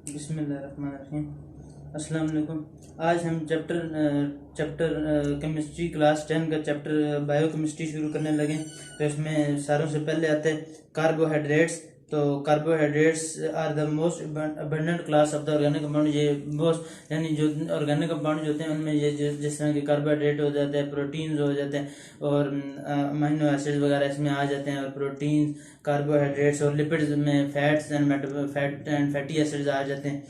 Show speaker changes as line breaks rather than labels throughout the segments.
बिस्मिल्लाहिर्रहमानिर्रहीम। अस्सलाम वालेकुम। आज हम चैप्टर केमिस्ट्री क्लास 10 का चैप्टर बायो केमिस्ट्री शुरू करने लगे। तो इसमें सारों से पहले आते हैं कार्बोहाइड्रेट्स। तो carbohydrates are the most abundant class of the organic compound. ये मोस्ट यानी जो ऑर्गेनिक कंपाउंड होते हैं उनमें ये जिस तरह के कार्बोहाइड्रेट हो जाते हैं, प्रोटीन्स हो जाते हैं और अमीनो एसिड्स वगैरह इसमें आ जाते हैं। और प्रोटीन, कार्बोहाइड्रेट्स और लिपिड्स में फैट्स एंड फैटी एसिड्स आ जाते हैं।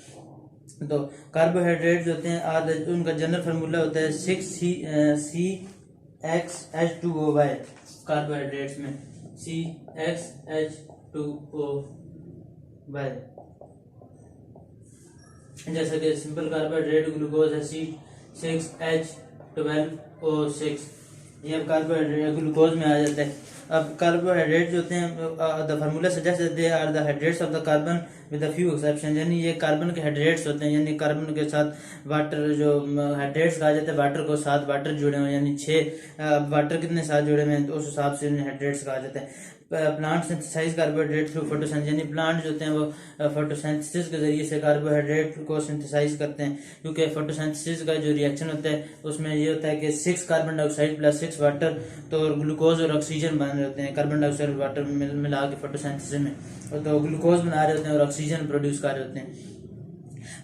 तो कार्बोहाइड्रेट्स होते हैं उनका जनरल फार्मूला होता है 6CHH2O। कार्बोहाइड्रेट्स में CHH2O। जैसे कि सिंपल कार्बोहाइड्रेट ग्लूकोज है C6H12O6। ये अब कार्बोहाइड्रेट ग्लूकोज में आ जाता है। अब कार्बोहाइड्रेट जो होते हैं the formula suggest they are the hydrates of the carbon with a few exception. यानी ये कार्बन के हाइड्रेट्स होते हैं, यानी कार्बन के साथ वाटर जो हाइड्रेट्स कहा जाता है, वाटर को साथ वाटर जुड़े हुए, यानी 6 वाटर कितने साथ जुड़े हुए हैं तो उस हिसाब से इन्हें हाइड्रेट्स कहा जाता है। Plant synthesize carbohydrate through photosynthesis, यानी प्लांट जो होते हैं वो फोटोसिंथेसिस के जरिए से कार्बोहाइड्रेट को सिंथेसाइज करते हैं। क्योंकि फोटोसिंथेसिस का जो रिएक्शन होता है उसमें ये होता है कि 6 कार्बन डाइऑक्साइड प्लस 6 वाटर, तो ग्लूकोज और ऑक्सीजन बन रहे होते हैं। कार्बन डाइऑक्साइड और वाटर मिला के फोटोसिंथेसिस में तो ग्लूकोज बना रहे होते हैं और ऑक्सीजन प्रोड्यूस कर रहे होते हैं।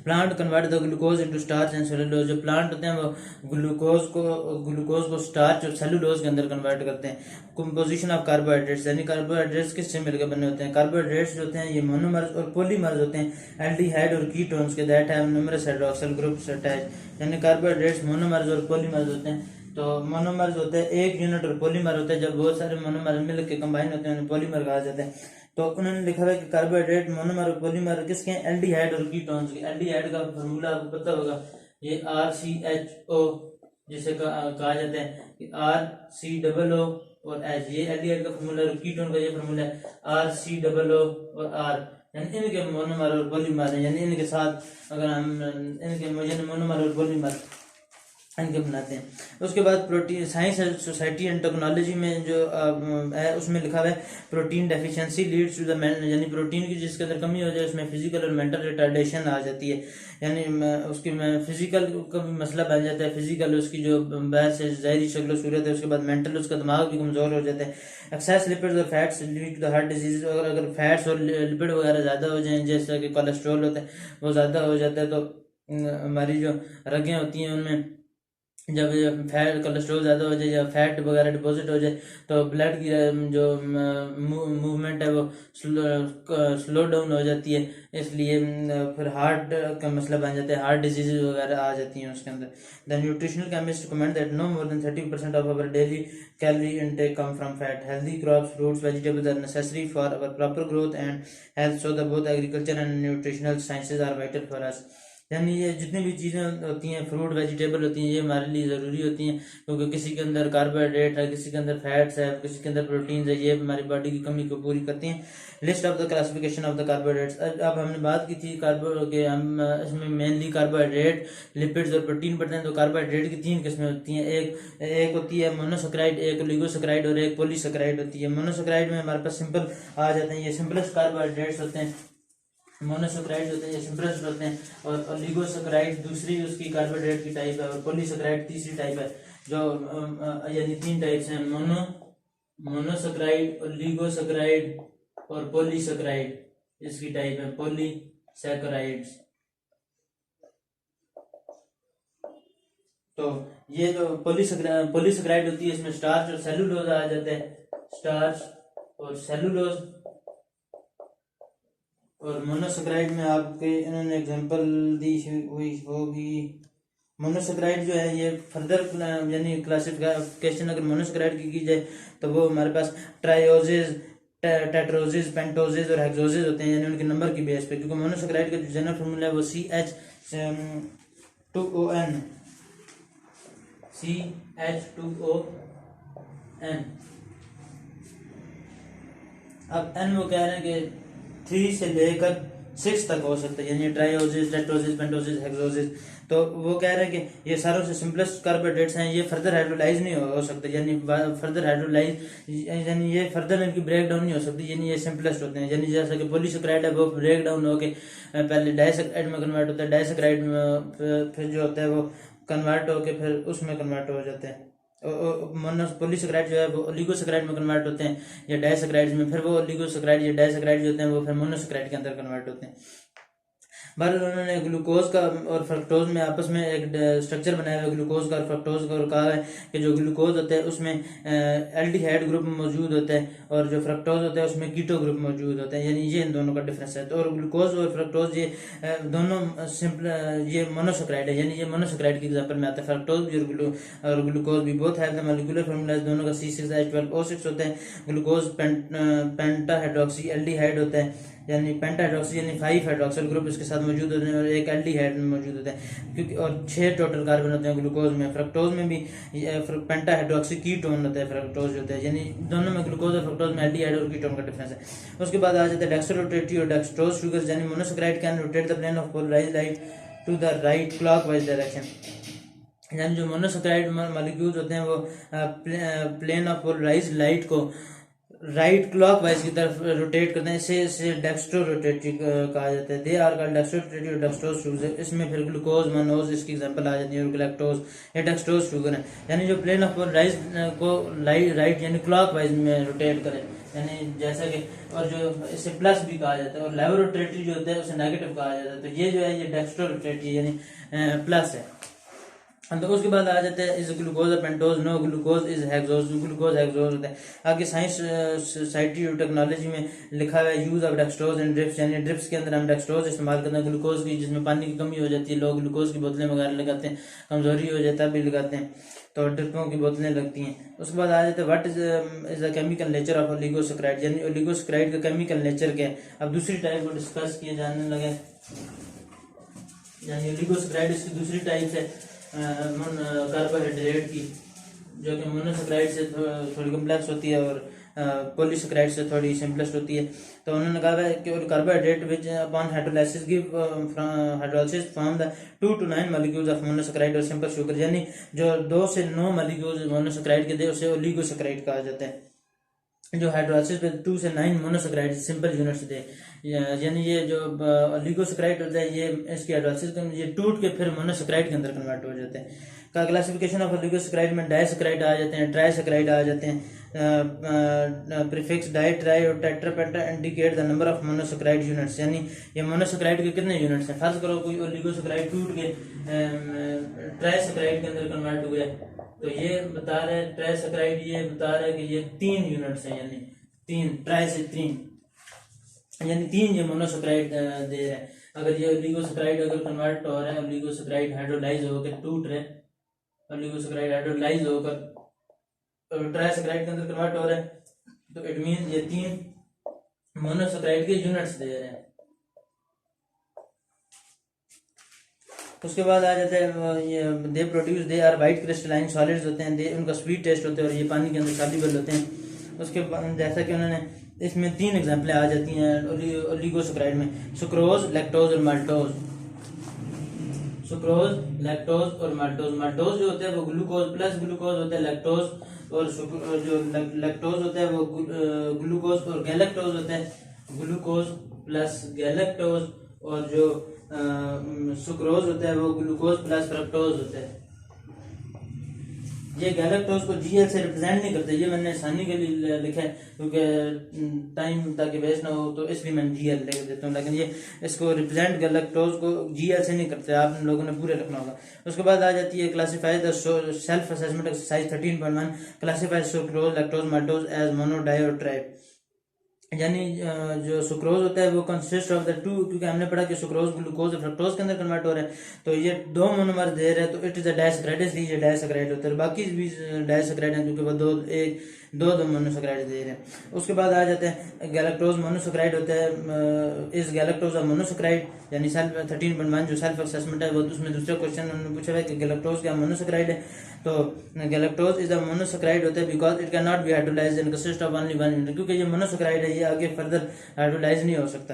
Plant convert the glucose into starch and cellulose. जो प्लांट होते हैं वो ग्लूकोज को स्टार्च और सेलुलोज के अंदर कन्वर्ट करते हैं। कंपोजिशन ऑफ कार्बोहाइड्रेट्स, यानी कार्बोहाइड्रेट्स किससे मिलकर बने होते हैं। कार्बोहाइड्रेट्स जो होते हैं ये मोनोमर्स और पॉलीमर्स होते हैं, एल्डिहाइड और कीटोन्स के that have numerous hydroxyl groups attached. यानी कार्बोहाइड्रेट्स मोनोमर्स और पॉलीमर्स होते हैं। तो मोनोमर्स होते हैं 1 यूनिट और पॉलीमर होते हैं जब बहुत सारे मोनोमर मिलकर कंबाइन होते हैं उन्हें पॉलीमर कहा जाता है। तो उन्होंने लिखा है कि कार्बोहाइड्रेट मोनोमर और पॉलीमर किसके हैं, एल्डिहाइड और कीटोन्स के। एल्डिहाइड का फार्मूला आपको पता होगा, ये RCHO जिसे कहा जाता है कि RCOO और H। ये एल्डिहाइड का फार्मूला और कीटोन का ये फार्मूला है RCOO और R। यानी इनके मोनोमर और पॉलीमर है, यानी इनके साथ अगर हम इनके मोनोमर और पॉलीमर इनके बनाते हैं। उसके बाद protein science and society and technology में जो है उसमें लिखा हुआ है protein deficiency leads to the यानी प्रोटीन की जिसके अंदर कमी हो जाए उसमें फिजिकल और मेंटल रिटार्डेशन आ जाती है। यानी उसकी फिजिकल का भी मसला बन जाता है। फिजिकल उसकी जो बाहर से ज़ाहिरी शक्ल सूरत है, उसके बाद मेंटल उसका दिमाग भी कमज़ोर हो जाता है। एक्सेस लिपिड्स और fats lead to the heart disease. अगर फैट्स और लिपिड वगैरह ज़्यादा हो जाए, जैसा कि कोलेस्ट्रॉल होता है वो ज़्यादा हो जाता है, तो हमारी जो रगें होती हैं उनमें जब फैट कोलेस्ट्रॉल ज़्यादा हो जाए या फैट वगैरह डिपॉजिट हो जाए तो ब्लड की जो मूवमेंट है वो स्लो डाउन हो जाती है। इसलिए फिर हार्ट का मसला बन जाता है, हार्ट डिजीज वगैरह आ जाती हैं उसके अंदर। The nutritional chemist recommend that no more than 30% of our daily calorie intake come from fat. Healthy crops, fruits, vegetables are necessary for our proper growth and health, so the both agriculture and nutritional sciences are vital for us. यानी ये जितनी भी चीज़ें होती हैं, fruit vegetable होती हैं, ये हमारे लिए ज़रूरी होती हैं क्योंकि किसी के अंदर कार्बोहाइड्रेट है, किसी के अंदर फैट्स है, किसी के अंदर प्रोटीन्स है, ये हमारी बॉडी की कमी को पूरी करती हैं। List of the classification of the carbohydrates. अब हमने बात की थी कार्बो के हम इसमें मेनली कार्बोहाइड्रेट, लिपिड्स और प्रोटीन पढ़ते हैं। तो कार्बोहाइड्रेट की 3 किस्में होती हैं। एक होती है मोनोसेकेराइड, एक ओलिगोसेकेराइड और एक पॉलीसेकेराइड होती है। मोनोसेकेराइड में हमारे पास सिंपल आ जाते हैं, ये सिंपलेस्ट कार्बोहाइड्रेट्स होते हैं। मोनोसेकेराइड होते हैं ये सिंपलेस्ट होते हैं और ओलिगोसेकेराइड दूसरी उसकी कार्बोहाइड्रेट की टाइप है और पॉलीसेकेराइड तीसरी टाइप है। जो यानी 3 टाइप्स हैं, मोनोसेकेराइड, ओलिगोसेकेराइड और पॉलीसेकेराइड इसकी टाइप है पॉलीसेकेराइड्स। तो ये जो पॉलीसेकेराइड होती है इसमें स्टार्च और सेलुलोज आ जाते हैं, स्टार्च और सेलुलोज। और मोनोसेकेराइड में आपके इन्होंने एग्जांपल दी हुई होगी। मोनोसेकेराइड जो है ये फर्दर यानी क्लासिफिकेशन अगर मोनोसेकेराइड की जाए तो वो हमारे पास ट्राइओजेज, टेट्रोजेज, पेंटोजेज और हेक्सोजेज होते हैं, यानी उनके नंबर की बेस पे। क्योंकि मोनोसेकेराइड का जो जनरल फार्मूला है वो CH2ON। अब N वो कह रहे हैं कि 3 से लेकर 6 तक हो सकता है, यानी ट्राइओसिस, टेट्रोसिस, पेंटोसिस, हेक्सोसिस। तो वो कह रहे हैं कि ये सारों से सिंपलेस्ट कार्बोहाइड्रेट्स हैं, ये फर्दर हाइड्रोलाइज नहीं हो सकते, यानी फर्दर हाइड्रोलाइज यानी ये फर्दर इनकी ब्रेक डाउन नहीं हो सकती, यानी ये सिंपलेस्ट होते हैं। यानी जैसा कि पॉलीसेकेराइड है वो ब्रेक डाउन होके पहले डाइसेकेराइड में कन्वर्ट होता है, डाइसेकेराइड में फिर जो होता है वो कन्वर्ट होके फिर उसमें कन्वर्ट हो जाते हैं। पॉलीसेकेराइड जो है वो ओलिगोसेकेराइड में कन्वर्ट होते हैं या डाइसेकेराइड में, फिर वो ओलिगोसेकेराइड या डाइसेकेराइड जो होते हैं वो फिर मोनोसेकेराइड के अंदर कन्वर्ट होते हैं। बार उन्होंने ग्लूकोज का और फ्रक्टोज में आपस में एक स्ट्रक्चर बनाया हुआ है ग्लूकोज का और फ्रक्टोज का, और कहा है कि जो ग्लूकोज होता है उसमें एल्डिहाइड ग्रुप मौजूद होता है और जो फ्रक्टोज होता है उसमें कीटो ग्रुप मौजूद होता है, यानी ये इन दोनों का डिफरेंस है। तो और ग्लूकोज और फ्रक्टोज ये दोनों सिंपल ये मोनोसेकेराइड है, यानी ये मोनोसेकेराइड की एग्जांपल में आता है। फ्रक्टोज भी और ग्लूकोज भी बहुत है मॉलिक्यूलर फार्मूला दोनों का C6H12O6 होता है। ग्लूकोज पेंटा हाइड्रोक्सी एल्डिहाइड होता है, यानी पेंटा हाइड्रोक्सी यानी 5 हाइड्रोक्सिल ग्रुप इसके साथ मौजूद होते हैं और एक एल्डिहाइड में मौजूद होता है, क्योंकि और 6 टोटल कार्बन होते हैं ग्लूकोज में। फ्रक्टोज में भी पेंटा हाइड्रोक्सी कीटोन होता है, फ्रक्टोज होता है, यानी दोनों में ग्लूकोज और फ्रक्टोज में एल्डिहाइड और कीटोन का डिफरेंस है। उसके बाद आ जाता है डेक्स्ट्रोरोटेटिव और डेक्सट्रोज शुगर्स, यानी monosaccharide can rotate the plane of polarized light to the right clockwise direction, यानी जो मोनोसेकेराइड मॉलिक्यूल्स होते हैं वो प्लेन ऑफ पोलराइज्ड लाइट को राइट क्लॉकवाइज की तरफ रोटेट करते हैं, इसे डेक्स्ट्रोरोटेटिव कहा जाता है। They are called dextrorotative dextrose sugar. इसमें फिर ग्लूकोज, मनोज इसकी एग्जांपल आ जाती है, और ग्लैक्टोज या डेक्सट्रोज शुगर है, यानी जो प्लेन ऑफ पोलराइज को राइट यानी क्लॉकवाइज में रोटेट करे, यानी जैसा कि और जो इसे प्लस भी कहा जाता है, और लेवोरोटेटिव जो होता है उसे नेगेटिव कहा जाता है। तो ये जो है ये डेक्स्ट्रोरोटेटिव यानी प्लस है। तो उसके बाद आ जाते हैं इज ग्लूकोज और pentose, no glucose is hexose, glucose hexose होता है। आगे साइंस सोसाइटी और टेक्नोलॉजी में लिखा हुआ है use of dextrose and drips, यानी ड्रिप्स के अंदर हम डेक्सट्रोज इस्तेमाल करते हैं ग्लूकोज की, जिसमें पानी की कमी हो जाती है, लोग ग्लूकोज की बोतलें वगैरह लगाते हैं, कमजोरी हो जाता है भी लगाते हैं, तो ड्रिपों की बोतलें लगती हैं। उसके बाद आ जाते हैं what is the chemical nature of oligosaccharide, यानी ओलिगोसेकेराइड का केमिकल नेचर क्या है। अब दूसरी टाइप को डिस्कस किए जाने लगे, यानी ओलिगोसेकेराइड इसकी दूसरी टाइप है कार्बोहाइड्रेट की, जो कि मोनोसेकेराइड से थोड़ी कम्प्लेक्स होती है और पॉलीसेकेराइड से थोड़ी सिंपलेस्ट होती है। तो उन्होंने कहा है कि carbohydrate which upon hydrolysis give hydrolysis form the 2 to 9 molecules of monosaccharide और सिंपल शुगर, यानी जो 2 से 9 मॉलिक्यूल्स मोनोसेकेराइड के दे उसे ओलिगोसेकेराइड कहा जाता है। जो हाइड्रोलाइसिस पे 2 से 9 मोनोसेकेराइड सिंपल यूनिट्स दे, यानी ये जो ओलिगोसेकेराइड होता है ये इसकी हाइड्रोलाइसिस ये टूट के फिर मोनोसेकेराइड के अंदर कन्वर्ट हो जाते हैं। का क्लासिफिकेशन ऑफ ओलिगोसेकेराइड में डाइसेकेराइड आ जाते हैं, ट्राइसेकेराइड आ जाते हैं। प्रीफिक्स डाई, ट्राई और tetra penta indicate the number of monosaccharide units, यानी ये मोनोसेकेराइड के कितने यूनिट्स हैं। फर्ज करो कोई ओलिगोसेकेराइड टूट के ट्राइसेकेराइड के अंदर कन्वर्ट हुआ है, तो ये बता रहे हैं ट्राइसेकेराइड ये बता रहा है कि ये 3 यूनिट्स हैं, यानी 3 ट्राई से 3 यानी 3 ये मोनोसेकेराइड दे रहे हैं। अगर ये ओलिगोसेकेराइड अगर कन्वर्ट हो रहा है, ओलिगोसेकेराइड हाइड्रोलाइज होकर टूट रहे, ओलिगोसेकेराइड हाइड्रोलाइज होकर ट्राइसेकेराइड के अंदर कन्वर्ट हो रहा है, तो इट मीन ये 3 मोनोसेकेराइड के यूनिट्स दे रहे हैं। उसके बाद आ जाता है ये they produce they are white crystalline solids होते हैं, दे उनका स्वीट टेस्ट होता है और ये पानी के अंदर सॉल्युबल होते हैं। उसके बाद जैसा कि उन्होंने इसमें 3 एग्जांपलें आ जाती हैं ओलिगोसेकेराइड में, सुक्रोज, लैक्टोज और माल्टोज। सुक्रोज, लैक्टोज और माल्टोज। माल्टोज जो होता है वो ग्लूकोज प्लस ग्लूकोज होता है, लैक्टोज और जो लैक्टोज होता है वो ग्लूकोज और गैलेक्टोज होता है, ग्लूकोज प्लस गैलेक्टोज। और जो सुक्रोज होता है वो ग्लूकोज प्लस फ्रक्टोज होता है। ये गैलेक्टोज को जीएल से रिप्रेजेंट नहीं करते, ये मैंने आसानी के लिए लिखा है क्योंकि टाइम ताकि वेस्ट ना हो, तो इसलिए मैंने जीएल लिख देता हूँ, लेकिन ये इसको रिप्रेजेंट गैलेक्टोज को जीएल से नहीं करते, आप लोगों ने पूरे रखना होगा। उसके बाद आ जाती है classify the self assessment exercise 13.1 classify sucrose, lactose, maltose as mono, di और ट्राई, यानी जो सुक्रोज होता है वो कंसिस्ट ऑफ द 2, क्योंकि हमने पढ़ा कि सुक्रोज ग्लूकोज और फ्रक्टोज के अंदर कन्वर्ट हो रहा है, तो ये 2 मोनोमर दे रहा है, तो इट इज अ डाइसेकेराइड, इसलिए ये डाइसेकेराइड होता है। बाकी भी डाइसेकेराइड हैं क्योंकि वो दो मोनोसेकेराइड दे रहे हैं। उसके बाद आ जाते हैं गैलेक्टोज मोनोसेकेराइड होता है, इस गैलेक्टोज ऑफ मोनोसेकेराइड, यानी सेल्फ 13.1 जो सेल्फ असेसमेंट है वो उसमें दूसरा क्वेश्चन उन्होंने पूछा है कि गैलेक्टोज क्या मोनोसेकेराइड है, तो गैलेक्टोज इज अ मोनोसेकेराइड होता है because it can not be hydrolysed and consist of only 1 unit, क्योंकि ये मोनोसेकेराइड है, ये आगे फर्दर हाइड्रोलाइज नहीं हो सकता।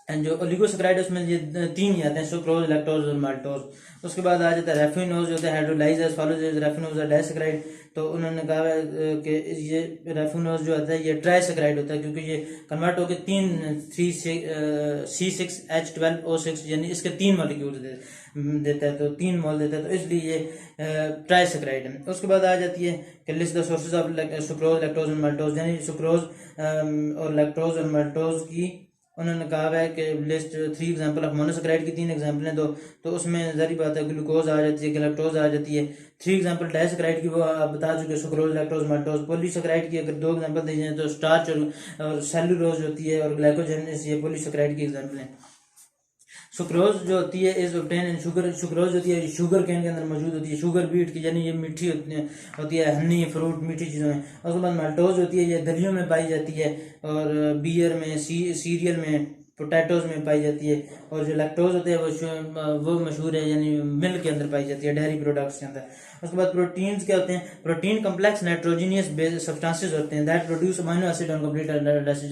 एंड जो ओलिगोसेक्राइड उसमें ये तीन ही आते हैं, सुक्रोज, लैक्टोज और माल्टोज। उसके बाद आ जाता है रेफिनोज, जो होता है हाइड्रोलाइजेज फॉलोजेज रेफिनोज और डाइसेक्राइड। तो उन्होंने कहा है कि ये रेफिनोज जो होता है ये ट्राइसेक्राइड होता है, क्योंकि ये कन्वर्ट होकर तीन C6H12O6 यानी इसके तीन मॉलिक्यूल देता है, तो 3 मोल देता है, तो इसलिए ये ट्राइसेक्राइड है। उसके बाद आ जाती है कि list the sources of sucrose, lactose और माल्टोज, यानी सुक्रोज और लैक्टोज और माल्टोज की उन्होंने कहा है कि लिस्ट 3 एग्जांपल ऑफ मोनोसेक्राइड की 3 एग्जांपल हैं, तो उसमें जारी बात है ग्लूकोज आ जाती है, गैलेक्टोज आ जाती है। 3 एग्जांपल डाइसेक्राइड की वो आप बता चुके, सुक्रोज, लैक्टोज, माल्टोज। पॉलीसेक्राइड की अगर 2 एग्जांपल दी जाए तो स्टार्च और सेलुलोज होती है, और ग्लाइकोजन, ये पॉलीसेक्राइड की एग्जांपल है। सुक्रोज जो होती है is obtain in sugar, sucrose होती है शुगर केन के अंदर मौजूद होती है, शुगर बीट की, यानी ये मीठी होती है, हनी, फ्रूट, मीठी चीज़ों में। उसके बाद माल्टोज होती है, ये दलियों में पाई जाती है, और बियर में, सीरियल में, पोटैटोज में पाई जाती है। और जो लैक्टोज होते हैं वो मशहूर है, यानी मिल्क के अंदर पाई जाती है, डेयरी प्रोडक्ट्स के अंदर। उसके बाद प्रोटीन्स क्या होते हैं? Protein complex nitrogenous base substances होते हैं that produce amino acid on complete hydrolysis.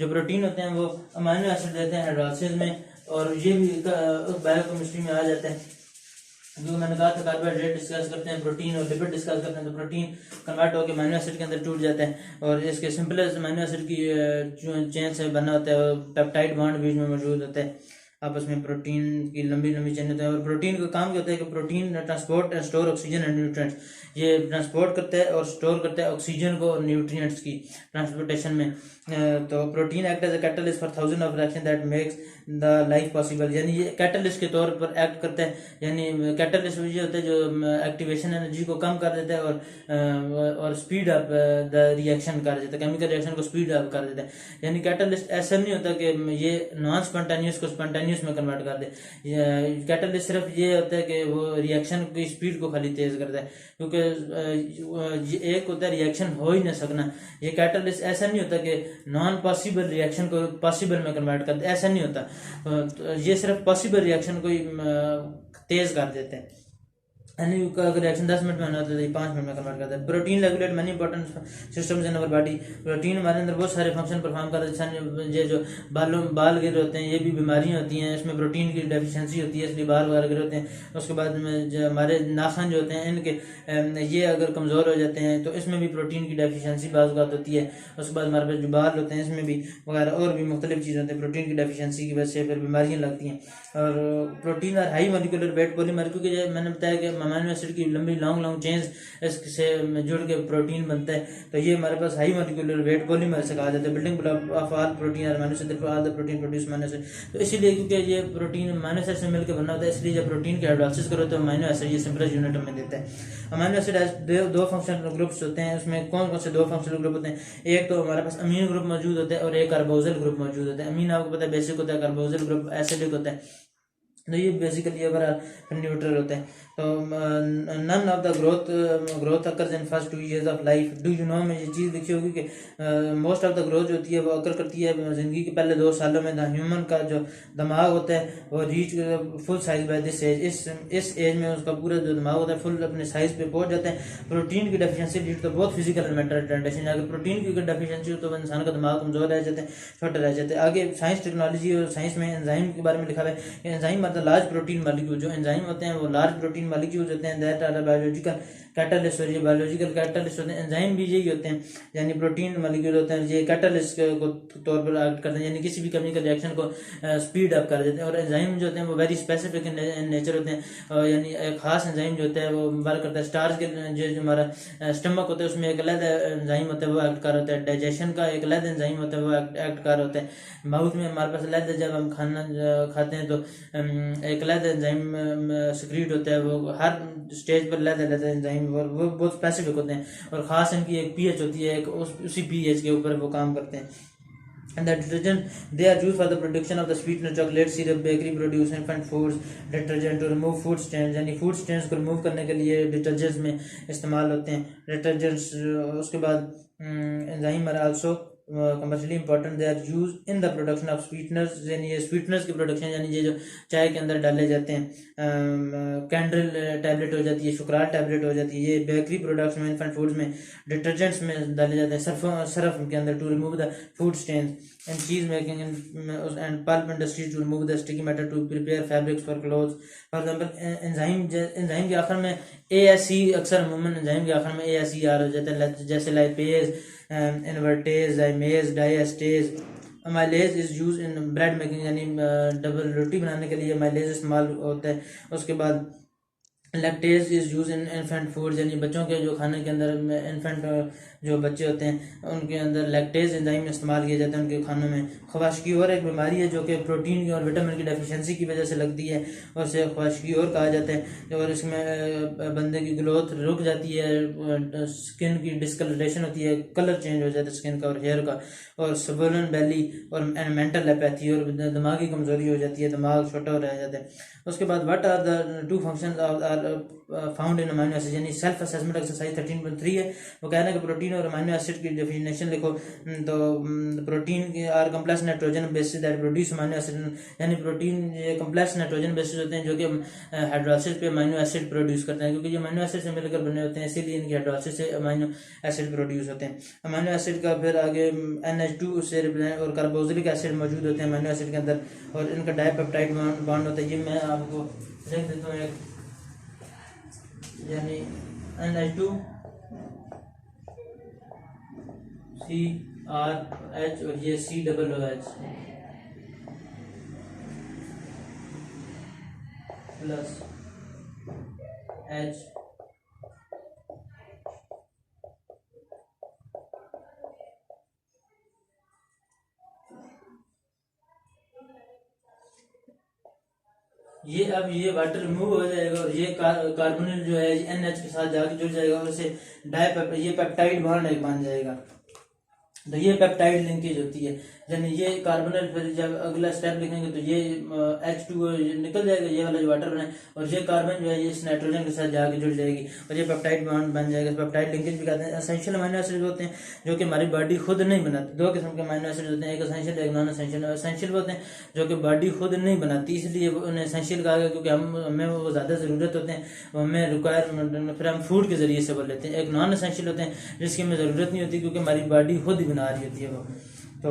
जो प्रोटीन होते हैं वो अमाइनो एसिड देते हैं हाइड्रोलाइसिस में, और ये भी बायोकेमिस्ट्री में आ जाता है। जो मैंने कहा था कार्बोहाइड्रेट डिस्कस करते हैं, प्रोटीन और लिपिड डिस्कस करते हैं, तो प्रोटीन कन्वर्ट होकर अमीनो एसिड के अंदर टूट जाता है, और इसके सिंपलेस्ट अमीनो एसिड की चेन से बना होता है, और पेप्टाइड बॉन्ड बीच में मौजूद होता है, आपस में प्रोटीन की लंबी लंबी चेन होती है। और प्रोटीन का काम क्या होता है कि protein transport and store oxygen and nutrients, ये ट्रांसपोर्ट करता है और स्टोर करता है ऑक्सीजन को और न्यूट्रिएंट्स की ट्रांसपोर्टेशन में। तो protein act as a catalyst for thousand of reaction that makes the life possible, यानी ये कैटलिस्ट के तौर पर एक्ट करता है, यानी कैटलिस्ट ये होता है जो एक्टिवेशन एनर्जी को कम कर देता है और स्पीड अप द रिएक्शन कर देता है, केमिकल रिएक्शन को स्पीड अप कर देता है। यानी कैटलिस्ट ऐसा नहीं होता कि ये नॉन स्पॉन्टेनियस को स्पॉन्टेनियस में कन्वर्ट कर दे, कैटलिस्ट सिर्फ ये होता है कि वो रिएक्शन की स्पीड को खाली तेज करता है, क्योंकि एक होता है रिएक्शन हो ही ना सकना। ये कैटलिस्ट ऐसा नहीं होता कि नॉन पॉसिबल रिएक्शन को पॉसिबल में कन्वर्ट कर दे, ऐसा नहीं होता। तो ये सिर्फ पॉसिबल रिएक्शन को ही तेज कर देते हैं, यानी अगर रिएक्शन 10 मिनट में होना तो 5 मिनट में कन्वर्ट करता है। Protein regulate many important systems in our body, protein हमारे अंदर बहुत सारे फंक्शन परफॉर्म करते हैं। ये जो बाल गिर होते हैं, ये भी बीमारियां होती हैं, इसमें प्रोटीन की डेफिशिएंसी होती है, इसलिए बाल वगैरह गिर होते हैं। उसके बाद में जो हमारे नाखून जो होते हैं इनके ये अगर कमज़ोर हो जाते हैं तो इसमें भी प्रोटीन की डेफिशिएंसी बाज़ बात होती है। उसके बाद हमारे पास जो बाल होते हैं इसमें भी वगैरह और भी मुख्तलिफ चीज़ें होती हैं, प्रोटीन की डेफिशिएंसी की वजह से फिर बीमारियाँ लगती हैं। और प्रोटीन और हाई मॉलिक्यूलर वेट पॉलीमर, क्योंकि मैंने बताया कि अमीनो एसिड की लंबी लॉन्ग चेन्स इससे जुड़ के प्रोटीन बनता है, तो ये हमारे पास हाई मॉलिक्यूलर वेट पॉलीमर से कहा जाता है। Building block of all protein और amino acid for all the protein produce amino acid, तो इसीलिए क्योंकि ये प्रोटीन अमीनो एसिड से मिलकर बना होता है, इसलिए जब प्रोटीन की हाइड्रोलाइसिस करो तो अमीनो एसिड ये सिंपलेस्ट यूनिट में देता है। अमीनो एसिड दो फंक्शनल ग्रुप्स होते हैं, उसमें कौन कौन से 2 फंक्शनल ग्रुप होते हैं? एक तो हमारे पास अमीन ग्रुप मौजूद होता है और एक कार्बोक्सिल ग्रुप मौजूद होता है। अमीन आपको पता है बेसिक होता है, कार्बोक्सिल ग्रुप एसिडिक होता है, तो ये बेसिकली ओवरऑल न्यूट्रल होते हैं। तो none of the growth occurs in first 2 years of life. Do you know में ये चीज़ लिखी होगी कि मोस्ट ऑफ द ग्रोथ जो होती है वो अकर करती है ज़िंदगी के पहले 2 सालों में। द ह्यूमन का जो दिमाग होता है वो reach full size by this age, इस एज में उसका पूरा जो दिमाग होता है फुल अपने साइज पे पहुंच जाते हैं। प्रोटीन की डेफिशिएंसी लीड तो बहुत फिजिकल एंड मेंटल रिटार्डेशन, अगर प्रोटीन की डेफिशिएंसी हो तो इंसान का दिमाग कमजोर रह जाते हैं, छोटे रह जाते हैं। आगे साइंस टेक्नोलॉजी और साइंस में एंजाइम के बारे में लिखा है कि एंजाइम मतलब लार्ज प्रोटीन मॉलिक्यूल, जो एंजाइम होते हैं वो लार्ज प्रोटीन मॉलिक्यूल्स होते हैं दैट आर बायोलॉजिकल कैटलिस्ट, और ये बायोलॉजिकल कैटलिस्ट होते हैं। एंजाइम भी यही होते हैं, यानी प्रोटीन मॉलिक्यूल होते हैं, ये कैटलिस्ट को तौर पर एक्ट करते हैं, यानी किसी भी केमिकल रिएक्शन को स्पीड अप कर देते हैं। और एंजाइम जो होते हैं वो वेरी स्पेसिफिक इन नेचर होते हैं, यानी एक खास एंजाइम जो होता है वो वर्क करता है। स्टार्च के जो हमारा स्टमक होता है उसमें एक अलग एंजाइम होता है वो एक्ट कर होता है, डाइजेशन का एक अलग एंजाइम होता है वो एक्ट कर होता है। माउथ में हमारे पास अलग, जब हम खाना खाते हैं तो एक अलग एंजाइम सिक्रीट होता है, वो हर स्टेज पर अलग अलग एंजाइम और वो बहुत स्पेसिफिक होते हैं, और खास इनकी एक पीएच होती है, एक उसी पीएच के ऊपर वो काम करते हैं। And the detergent they are used for the production of the sweetener, chocolate syrup, bakery produce, infant foods, detergent to remove food stains, यानी food stains को remove करने के लिए डिटर्जेंट्स में इस्तेमाल होते हैं डिटर्जेंट्स। उसके बाद enzyme are also commercially important, they are use in the production of sweeteners, यानी ये स्वीटनर्स की प्रोडक्शन, यानी ये जो चाय के अंदर डाले जाते हैं, कैंडल टैबलेट हो जाती है, शुक्राल टैबलेट हो जाती है, ये बेकरी प्रोडक्ट्स में, इन्फेंट फूड्स में, डिटर्जेंट्स में डाले जाते हैं, सर्फ के अंदर to remove the food stains. in cheese making and pulp industry to remove the sticky matter to prepare fabrics for clothes. For example, enzyme के आखिर में ASE, अक्सर अमूमन एंजाइम के आखिर में ASE आ जाता है, जैसे lipase, invertase, जाइमेज, diastase. Mileage is use in bread making, यानी डबल रोटी बनाने के लिए माइलेज इस्तेमाल होता है। उसके बाद lactase is use in infant food, यानी बच्चों के जो खाने के अंदर इन्फेंट जो बच्चे होते हैं उनके अंदर लैक्टेज एंजाइम इस्तेमाल किए जाते हैं उनके खानों में। ख्वाशकी और एक बीमारी है जो कि प्रोटीन की और विटामिन की डेफिशिएंसी की वजह से लगती है और उसे ख्वाशकी और कहा जाता है। और इसमें बंदे की ग्रोथ रुक जाती है, स्किन की डिस्कलरेशन होती है, कलर चेंज हो जाता है स्किन का और हेयर का, और स्वोलन बेली और मेंटल एपैथी और दिमागी कमजोरी हो जाती है, दिमाग छोटा रह जाता है। उसके बाद what are the two functions are found in amino acid, यानी सेल्फ असेसमेंट एक्सरसाइज 13.3 है। वो कहना है कि प्रोटीन और अमीनो एसिड की डेफिनेशन लिखो। तो प्रोटीन के are complex nitrogen bases that produce amino acid, यानी प्रोटीन ये कम्प्लेक्स नाइट्रोजन बेसिस होते हैं जो कि हाइड्रोलाइसिस पे अमीनो एसिड प्रोड्यूस करते हैं, क्योंकि ये अमीनो एसिड से मिलकर बने होते हैं, इसीलिए इनकी हाइड्रोलाइसिस से अमीनो एसिड प्रोड्यूस होते हैं। अमीनो एसिड का फिर आगे NH2 से और कार्बोक्सिलिक एसिड मौजूद होते हैं अमीनो एसिड के अंदर, और इनका डाइपेप्टाइड बॉन्ड होता है। ये मैं आपको लिख देता हूँ, यानी NH2 CRH और ये COOH प्लस H ये अब ये वाटर रिमूव हो जाएगा और ये कार्बोनिल जो है NH के साथ जाके जुड़ जाएगा और इसे ये पेप्टाइड बॉन्ड एक बन जाएगा। तो ये पेप्टाइड लिंकेज होती है, यानी ये कार्बोनिल, फिर जब अगला स्टेप लिखेंगे तो ये H2O निकल जाएगा, ये वाला जो वाटर बने, और ये कार्बन जो है ये इस नाइट्रोजन के साथ जाके जुड़ जाएगी और ये पेप्टाइड बॉन्ड बन जाएगा। पेप्टाइड लिंकेज भी कहते हैं। एसेंशियल अमीनो एसिड होते हैं जो कि हमारी बॉडी खुद नहीं बनाती। दो किस्म के अमीनो एसिड होते हैं, एक एसेंशियल एक नॉन एसेंशियल। एसेंशियल होते हैं जो कि बॉडी खुद नहीं बनाती, इसलिए उन्हें एसेंशियल कहा गया, क्योंकि हमें वो ज़्यादा ज़रूरत होते हैं, हमें रिक्वायरमेंट, फिर हम फूड के ज़रिए से वो लेते हैं। एक नॉन एसेंशियल होते हैं जिसकी हमें ज़रूरत नहीं होती, क्योंकि हमारी बॉडी खुद ही बना रही होती है वो। तो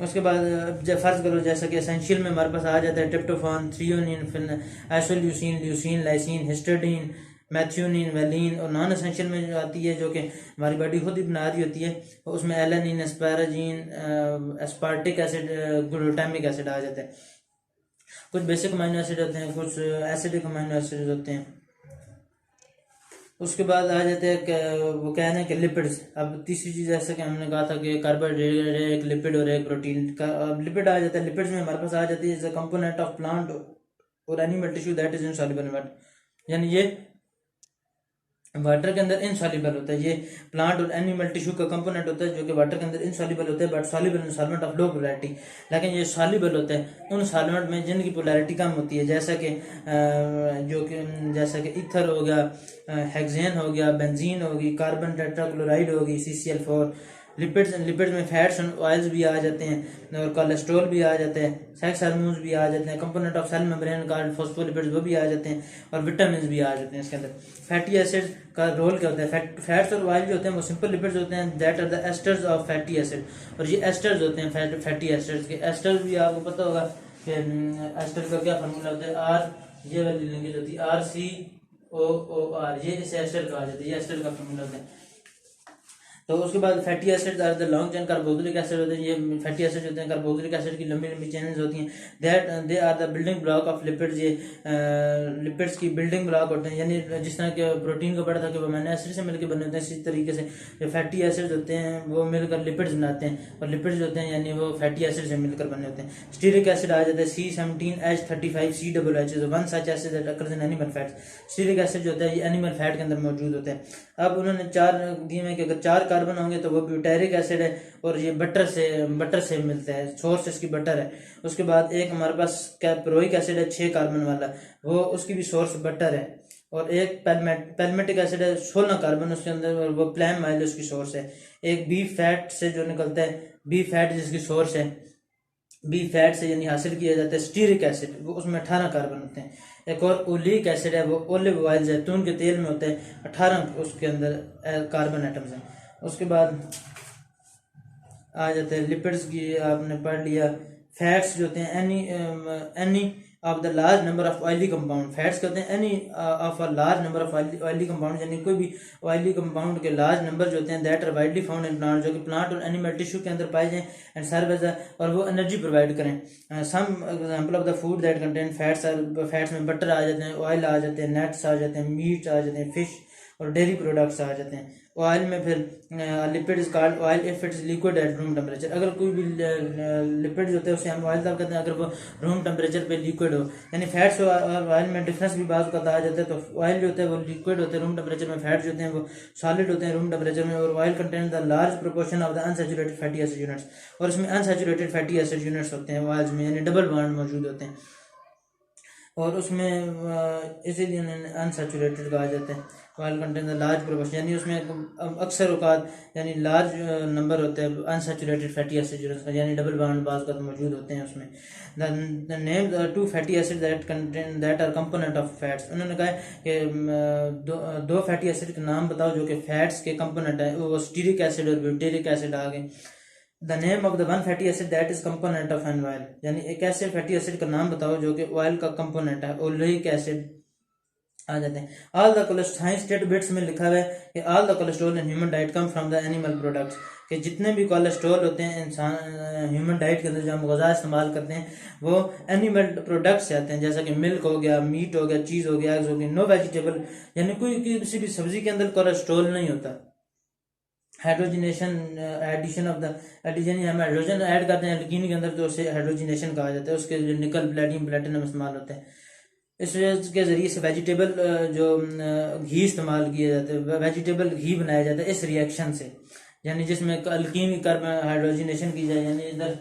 उसके बाद जब फर्ज करो जैसा कि एसेंशियल में हमारे पास आ जाता है tryptophan, threonine, isoleucine, leucine, lysine, histidine, methionine, valine. और नॉन एसेंशियल में जो आती है जो कि हमारी बॉडी खुद ही बना रही होती है, उसमें alanine, asparagine, aspartic acid, glutamic acid आ जाता है। कुछ बेसिक अमीनो एसिड होते हैं, कुछ एसिडिक अमीनो एसिड होते हैं। उसके बाद आ जाते हैं वो कहने हैं कि लिपिड्स। अब तीसरी चीज़ जैसे कि हमने कहा था कि कार्बोहाइड्रेट, एक लिपिड और एक प्रोटीन का। अब लिपिड आ जाता है, लिपिड्स में हमारे पास आ जाती है is a component of plant और animal tissue that is insoluble in water, यानी ये वाटर के अंदर इनसॉल्युबल होता है। ये प्लांट और एनिमल टिश्यू का कंपोनेंट होता है जो कि वाटर के अंदर इनसॉल्युबल होता है, but soluble in solvent of low polarity. लेकिन ये सॉल्युबल होता है उन सॉल्वेंट में जिनकी पोलैरिटी कम होती है, जैसा कि ईथर हो गया, हेक्सेन हो गया, बेंजीन होगी, कार्बन टेट्राक्लोराइड होगी, CCl4। लिपिड्स में फैट्स एंड ऑयल्स भी आ जाते हैं और कोलेस्ट्रॉल भी आ जाते हैं, सेक्स हार्मोन्स भी आ जाते हैं, component of cell membrane called phospholipids वो भी आ जाते हैं, और विटामिन भी आ जाते हैं इसके अंदर। फैटी एसिड का रोल क्या होता है? फैट्स और ऑयल जो होते हैं वो सिंपल लिपिड्स होते हैं, that are the esters of fatty acid. और ये एस्टर्स होते हैं फैटी एसिड्स के। एस्टर्स भी आपको पता होगा कि एस्टर का क्या फार्मूला होता है, R, ये वाली लिंकेज होती है RCOOR, ये इसे एस्टर कहा जाता है, ये एस्टर का फार्मूला होता है। तो उसके बाद fatty acids are the long chain carboxylic acid होते हैं। ये फैटी एसिड होते हैं, कार्बोक्सिलिक एसिड की लंबी लंबी चेन्स होती हैं, that they are the building block of lipids. ये लिपिड्स की बिल्डिंग ब्लॉक होते हैं, यानी जिस तरह के प्रोटीन को पढ़ा था कि वो अमीनो एसिड से मिलकर बने होते हैं, इसी तरीके से जो फैटी एसिड्स होते हैं वो मिलकर लिपिड्स बनाते हैं, और लिपिड्स होते हैं यानी वो फैटी एसिड से मिलकर बने होते हैं। स्टीरिक एसिड आ जाता है C17H35COOH, one such acid that occurs in animal fats. Stearic acid जो होता है ये एनिमल फैट के अंदर मौजूद होता है। अब उन्होंने 4 दिए हैं कि अगर 4 कार्बन होंगे तो वो ब्यूटेरिक एसिड है, और ये बटर से मिलता है, सोर्स इसकी बटर है। उसके बाद एक हमारे पास कैप्रोइक एसिड है 6 कार्बन वाला, वो उसकी भी सोर्स बटर है। और एक पैल्मेटिक एसिड है 16 कार्बन उसके अंदर, और वो प्लैम माइल उसकी सोर्स है। एक बीफ फैट से जो निकलता है, बीफ फैट जिसकी सोर्स है, बीफ फैट से यानी हासिल किया जाता है स्टीरिक एसिड, वो उसमें 18 कार्बन होते हैं। एक और ओलिक एसिड है, वो ओलिव ऑयल जैतून के तेल में होता है, 18 उसके अंदर कार्बन एटम्स हैं। उसके बाद आ जाते हैं। लिपिड्स की आपने पढ़ लिया। फैट्स जो होते हैं any of the large number of oily compound, fats कहते हैं any of a large number of oily compound, यानी कोई भी ऑयली कंपाउंड के लार्ज नंबर जो होते हैं that are widely found in plant, जो कि प्लांट और एनिमल टिश्यू के अंदर पाए जाएं, एंड सर्व एज और वो एनर्जी प्रोवाइड करें। Some example of the food that contain fats, fats में बटर आ जाते हैं, ऑयल आ जाते हैं, नट्स आ जाते हैं, मीट आ जाते हैं, फिश और डेयरी प्रोडक्ट्स आ जाते हैं। ऑयल में फिर lipid is called oil if it's liquid at room temperature, अगर कोई भी लिपिड जो होते हैं उसे हम ऑयल तब कहते हैं अगर वो रूम टेम्परेचर पे लिक्विड हो। यानी फैट्स और ऑयल में डिफरेंस भी बात का आ जाता है। तो ऑयल जो होता है वो लिक्विड होते हैं रूम टेम्परेचर में, फैट जो होते हैं वो सॉलिड होते हैं रूम टेम्परेचर में, और oil contain the large proportion of the unsaturated fatty acid units, और इसमें अनसैचुरेटेड फैटी एसिड यूनिट्स होते हैं ऑयल्स में, यानी डबल बॉन्ड मौजूद होते हैं, और उसमें इसीलिए अनसैचुरेटेड कहा जाता है। Oil contain the large proportion, यानी उसमें अक्सर औकात यानी लार्ज नंबर होते हैं अनसैचुरेटेड फैटी एसिड, यानी डबल बॉन्ड बाज़ का मौजूद होते हैं उसमें। The name to fatty acid that are component of fats, उन्होंने कहा कि दो फैटी एसिड के नाम बताओ जो कि फैट्स के कंपोनेंट है, वो स्टीरिक एसिड और ब्यूटेरिक एसिड आ गए। The name of the one fatty acid that is component of an oil, यानी एक ऐसे फैटी एसिड का नाम बताओ जो कि ऑयल का कंपोनेंट है, ओलेइक एसिड आ जाते हैं। All the cholesterol, science state bits में लिखा हुआ है कि all the cholesterol in human diet come from the animal products, कि जितने भी कोलेस्ट्रॉल होते हैं इंसान ह्यूमन डाइट के अंदर जो हम ग़िज़ा इस्तेमाल करते हैं वो एनिमल प्रोडक्ट्स से आते हैं, जैसा कि मिल्क हो गया, मीट हो गया, चीज़ हो गया, एग्स हो गया। नो वेजिटेबल, यानी कोई किसी भी सब्जी के अंदर कोलेस्ट्रॉल नहीं होता। Hydrogenation addition of the addition, हम हाइड्रोजन ऐड करते हैं एल्कीन के अंदर तो उसे हाइड्रोजनेशन कहा जाता है, उसके जो निकल प्लेटिनम प्लेटिनम इस्तेमाल होते हैं। इस वजह के ज़रिए से वेजिटेबल जो घी इस्तेमाल किया जाता है, वेजिटेबल घी बनाया जाता है इस रिएक्शन से, यानी जिसमें अल्कीन कार्बन हाइड्रोजनेशन की जाए, यानी इधर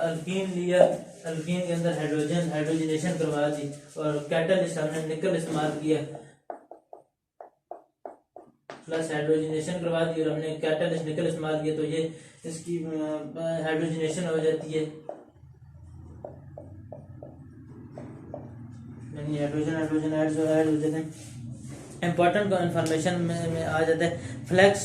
अल्कीन लिया, अल्कीन के अंदर हाइड्रोजनेशन करवा दी, और कैटलिस्ट हमने निकल इस्तेमाल किया प्लस हाइड्रोजनेशन करवा दी, और हमने कैटलिस्ट निकल इस्तेमाल किया, तो ये इसकी हाइड्रोजनेशन हो जाती है, यानी हाइड्रोजन ऐड हो जाते हैं। इंपॉर्टेंट इंफॉर्मेशन में आ जाता है flax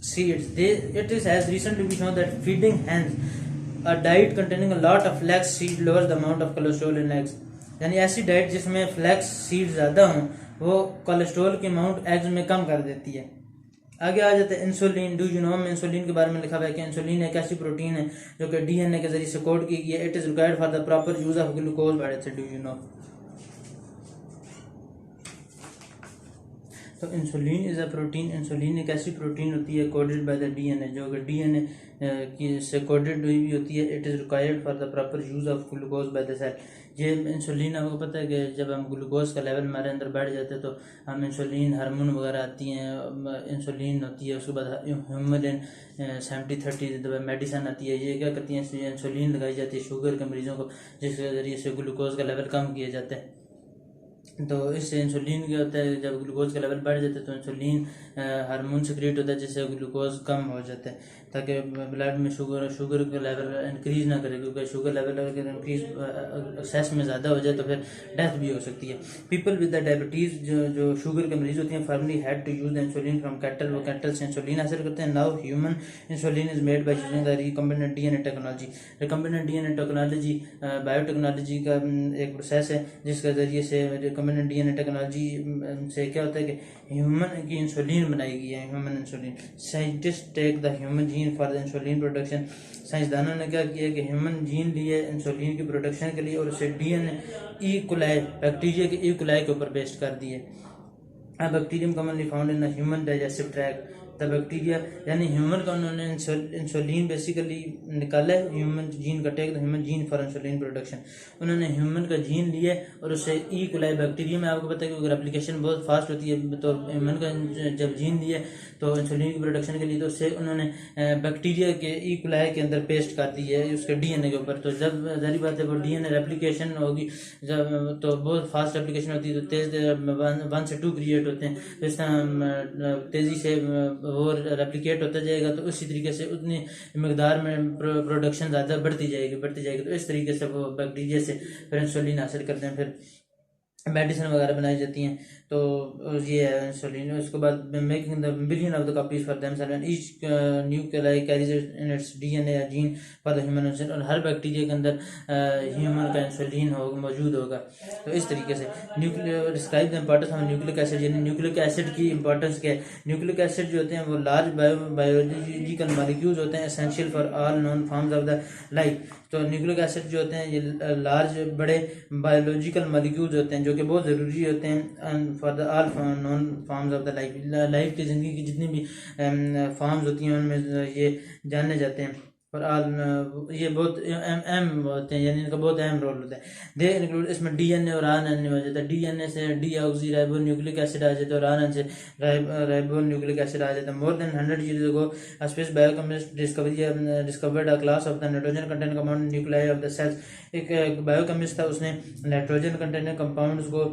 seeds, it is has recently been shown that feeding hens a diet containing a lot of flax seed lowers the amount of cholesterol in eggs, यानी ऐसी डाइट जिसमें फ्लैक्स सीड ज्यादा हों वो कोलेस्ट्रॉल के अमाउंट एग्स में कम कर देती है। आगे आ जाते हैं इंसुलिन। डू यू नो, में इंसुलिन के बारे में लिखा हुआ है कि इंसुलिन एक ऐसी प्रोटीन है जो कि डीएनए के जरिए से कोड की गई है। It is required for the proper use of glucose by the, do you know. तो insulin is a protein, insulin एक ऐसी प्रोटीन होती है कोडेड बाय द डीएनए, जो कि डीएनए की से कोडेड हुई भी होती है। It is required for the proper use of glucose by the cell. ये इंसुलिन आपको पता है कि जब हम ग्लूकोज का लेवल हमारे अंदर बढ़ जाते हैं तो हम इंसुलिन हार्मोन वगैरह आती हैं, इंसुलिन होती है, उसके बाद ह्यूमरिन 70-30 दवा मेडिसिन आती है। ये क्या करती है, इंसुलिन लगाई जाती है शुगर के मरीजों को, जिसके ज़रिए से ग्लूकोज का लेवल कम किया जाता है। तो इससे इंसुलिन क्या होता है, जब ग्लूकोज का लेवल बढ़ जाता है तो इंसुलिन हार्मोन सिक्रेट होता है जिससे ग्लूकोज कम हो जाता है, ताकि ब्लड में शुगर का लेवल इंक्रीज ना करे, क्योंकि शुगर लेवल अगर इंक्रीज एक्सेस में ज़्यादा हो जाए तो फिर डेथ भी हो सकती है। पीपल विद द डायबिटीज़ जो शुगर के मरीज होती हैं formerly had to use the insulin from cattle, वो कैटल से इंसुलिन हासिल करते हैं। Now human insulin is made by using the recombinant DNA technology. Recombinant DNA technology biotechnology का एक प्रोसेस है जिसके ज़रिए से रिकम्बिनेंट डीएनए टेक्नोलॉजी से क्या होता है कि ह्यूमन की इंसुलिन बनाई गई है, human insulin. Scientist take the human gene for the insulin production, साइंसदानों ने क्या किया कि ह्यूमन जीन लिए इंसुलिन की प्रोडक्शन के लिए और उसे डीएनए ई कोलाई, बैक्टीरिया के ई कोलाई के ऊपर पेस्ट कर दिए। Bacterium commonly found in the human digestive tract, the bacteria, यानी ह्यूमन का उन्होंने इंसुलिन बेसिकली निकाला है, ह्यूमन जीन का take the human gene for insulin production. उन्होंने ह्यूमन का जीन लिए और उससे ई कोलाई बैक्टीरिया में, आपको पता है कि अगर एप्लीकेशन बहुत फास्ट होती है, तो ह्यूमन का जब जीन लिए तो इंसुलिन की प्रोडक्शन के लिए, तो उससे उन्होंने बैक्टीरिया के ई कोलाई के अंदर पेस्ट कर दी है उसके डीएनए के ऊपर। तो जब जारी बात है वो डीएनए रेप्लिकेशन होगी जब, तो बहुत फास्ट एप्लीकेशन होती है, तो तेज 1 से 2 क्रिएट होते हैं, तो इस तरह तेजी से वो रेप्लिकेट होता जाएगा, तो उसी तरीके से उतनी मकदार में प्रोडक्शन ज़्यादा बढ़ती जाएगी। तो इस तरीके से वो बैक्टीरिया से फिर इंसुलिन हासिल करते हैं। फिर मेडिसिन वगैरह बनाई जाती हैं। तो ये है इंसुलिन। उसके बाद making the billion of the copies for themself and each nuclei carries in its DNA या gene for the human insulin, और हर बैक्टीरिया के अंदर ह्यूमन का इंसुलिन मौजूद होगा। तो इस तरीके से nuclear describe the importance of nucleic acid, यानी न्यूक्लिक एसिड की इंपॉर्टेंस क्या है। न्यूक्लिक एसिड जो होते हैं वो लार्ज बायोलॉजिकल मॉलिक्यूल्स होते हैं essential for all non forms of the life. तो न्यूक्लिक एसिड जो होते हैं ये लार्ज बड़े बायोलॉजिकल मॉलिक्यूल्स होते हैं जो कि बहुत ज़रूरी होते हैं for the all non forms of the life की ज़िंदगी की जितनी भी फॉर्म्स होती हैं उनमें ये जाने जाते हैं। और ऑल ये बहुत अहम होते हैं, यानी इनका बहुत अहम रोल होता है। दे इंक्लूड, इसमें डीएनए और आरएनए हो जाता है। डीएनए से डीऑक्सी राइबो न्यूक्लिक एसिड आ जाता है और आरएनए से राइबो न्यूक्लिक एसिड आ जाता है। More than 100 years ago a Swiss biochemist discovered a class of the nitrogen containing compound nuclei of the cells। एक बायोकेमिस्ट था, उसने नाइट्रोजन कंटेनिंग कंपाउंड्स को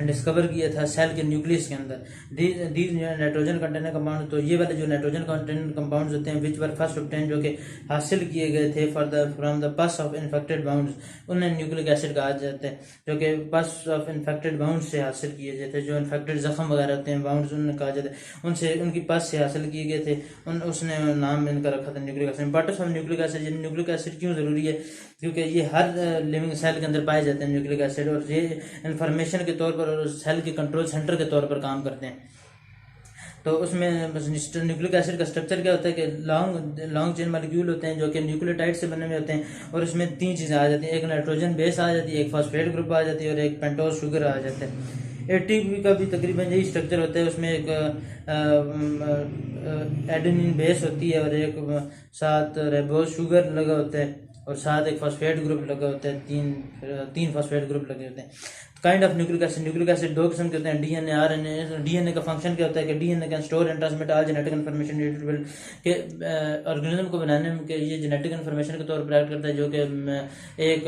डिस्कवर किया था सेल के न्यूक्लियस के अंदर। दीज नाइट्रोजन कंटेनिंग कंपाउंड, तो ये वाले जो नाइट्रोजन कंटेनिंग कंपाउंड्स होते हैं विच वर फर्स्ट ऑब्टेन, जो कि हासिल किए गए थे फ्रॉम द पस ऑफ इन्फेक्टेड बाउंड्स, उन्हें न्यूक्लिक एसिड कहा जाता है, जो कि पस ऑफ इन्फेक्टेड बाउंड से हासिल किए जाते हैं। जो इन्फेक्टेड जख्म वगैरह होते हैं बाउंड्स, उन्हें कहा जाता है, उनसे उनकी पस से हासिल किए गए थे। उसने नाम इनका रखा था nucleic acid. Importance of nucleic acid, nucleic acid क्यों जरूरी है, क्योंकि ये हर लिविंग सेल के अंदर पाए जाते हैं न्यूक्लिक एसिड, और ये इंफॉर्मेशन के तौर पर और सेल के कंट्रोल सेंटर के तौर पर काम करते हैं। तो उसमें न्यूक्लिक एसिड का स्ट्रक्चर क्या होता है कि लॉन्ग चेन मॉलिक्यूल होते हैं जो कि न्यूक्लियोटाइड से बने हुए होते हैं, और उसमें 3 चीज़ें आ जाती हैं, एक नाइट्रोजन बेस आ जाती है, एक फॉस्फेट ग्रुप आ जाती है, और एक पेंटोज शुगर आ जाता है। एटीपी का भी तकरीबन यही स्ट्रक्चर होता है, उसमें एक एडेनिन बेस होती है और एक साथ रिबोज शुगर लगा होता है, और साथ एक फॉस्फेट ग्रुप लगा होता है, तीन फॉस्फेट ग्रुप लगे होते हैं। काइंड ऑफ न्यूक्लिक एसिड 2 किस्म के होते हैं, डीएनए आरएनए। डीएनए का फंक्शन क्या होता है कि DNA can store and transmit all genetic information के ऑर्गेनिज्म को बनाने के ये जेनेटिक इन्फॉर्मेशन के तौर पर एक्ट करता है, जो कि एक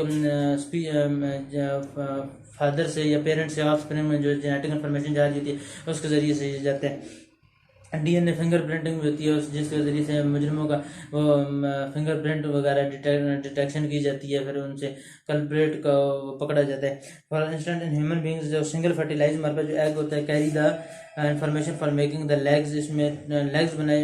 फादर से या पेरेंट से ऑफस्प्रिंग में जो जेनेटिक इन्फॉर्मेशन जा रही होती है उसके जरिए से ये जाते हैं। डीएनए फिंगरप्रिंटिंग भी होती है, जिसके जरिए से मुजरिमों का वो फिंगरप्रिंट वगैरह डिटेक्शन की जाती है, फिर उनसे कल्प्रेट का पकड़ा जाता है। For instant in human beings जो सिंगल फर्टिलाइज हमारे पास जो एग होता है carry the information for making the legs, इसमें लेग्स बनाए,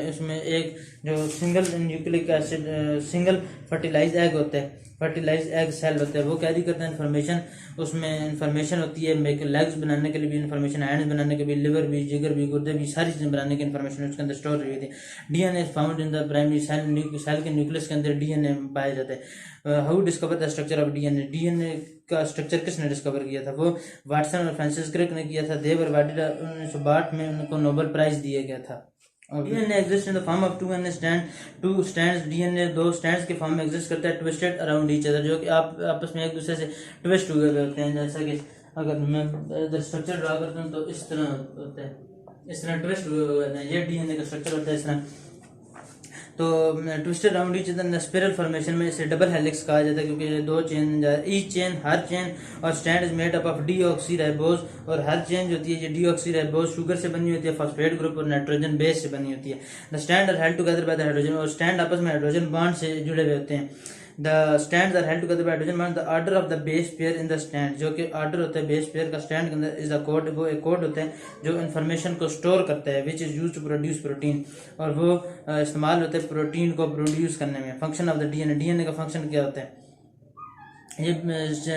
इसमें एक जो single nucleic acid single fertilize egg होता है, फर्टिलाइज एग सेल होता है, वो कैरी करता है इन्फॉर्मेशन। उसमें इन्फॉर्मेशन होती है लेग्स बनाने के लिए भी इन्फॉर्मेशन, हैंड्स बनाने के लिए लिवर भी, जिगर भी, गुर्दे भी, सारी चीज़ें बनाने की इन्फॉर्मेशन उसके अंदर स्टोर हुई होती है। DNA found in the primary cell के न्यूक्लियस के अंदर डीएनए पाया जाता है। How discover the structure of DNA, DNA का स्ट्रक्चर किसने डिस्कवर किया था, वो वाटसन और फ्रांसिस क्रिक ने किया था। देवर वाडिडा 1962 में उनको नोबेल प्राइज दिया गया था। DNA exist in the form of two strands, DNA 2 strands के फॉर्म में एग्जिस्ट करता है, ट्विस्टेड अराउंड ईच अदर, जो कि आप आपस में एक दूसरे से ट्विस्ट हुए होते हैं। जैसा कि अगर मैं इधर स्ट्रक्चर ड्रा करता हूँ तो इस तरह होता है, इस तरह ट्विस्ट हुए होते हैं, ये डीएनए का स्ट्रक्चर होता है इस तरह। तो twisted around each other spiral formation में इसे डबल हेलिक्स कहा जाता है, क्योंकि ये 2 चेन, ईच चेन, हर चेन और stand is made up of deoxy ribose, और हर चेन जो होती है ये डीऑक्सी राइबोज शुगर से बनी होती है, फॉस्फेट ग्रुप और नाइट्रोजन बेस से बनी होती है। The strand are held together by the hydrogen, और स्टैंड आपस में हाइड्रोजन बॉन्ड से जुड़े हुए होते हैं। The strand are held together by hydrogen bond. The order of the base pair in the strand, जो कि ऑर्डर होता है बेस पेयर का स्टैंड के अंदर, इज द कोड, वो एक कोड होता है जो इन्फॉर्मेशन को स्टोर करता है, which is use to produce protein, और वो इस्तेमाल होता है प्रोटीन को प्रोड्यूस करने में। Function of the DNA, DNA का फंक्शन क्या होता है, ये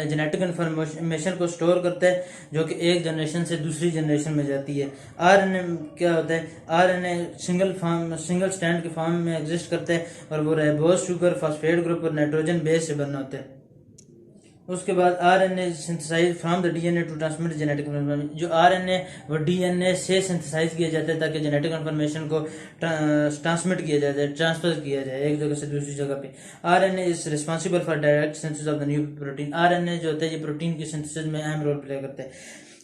जेनेटिक इन्फॉर्मेशन को स्टोर करता है जो कि एक जनरेशन से दूसरी जनरेशन में जाती है। आरएनए क्या होता है, आरएनए सिंगल स्टैंड के फॉर्म में एग्जिस्ट करता है, और वो राइबोज शुगर, फॉस्फेट ग्रुप और नाइट्रोजन बेस से बना होता है। उसके बाद RNA synthesise from the DNA to transmit genetic information, जो आरएनए वो डीएनए से सिंथेसाइज किया जाता है ताकि जेनेटिक इन्फॉर्मेशन को ट्रांसमिट किया जाए, ट्रांसफर किया जाए एक जगह से दूसरी जगह पे। RNA is responsible for direct synthesis of the new protein, RNA जो होता है ये प्रोटीन की सिंथेसिस में अहम रोल प्ले करता है।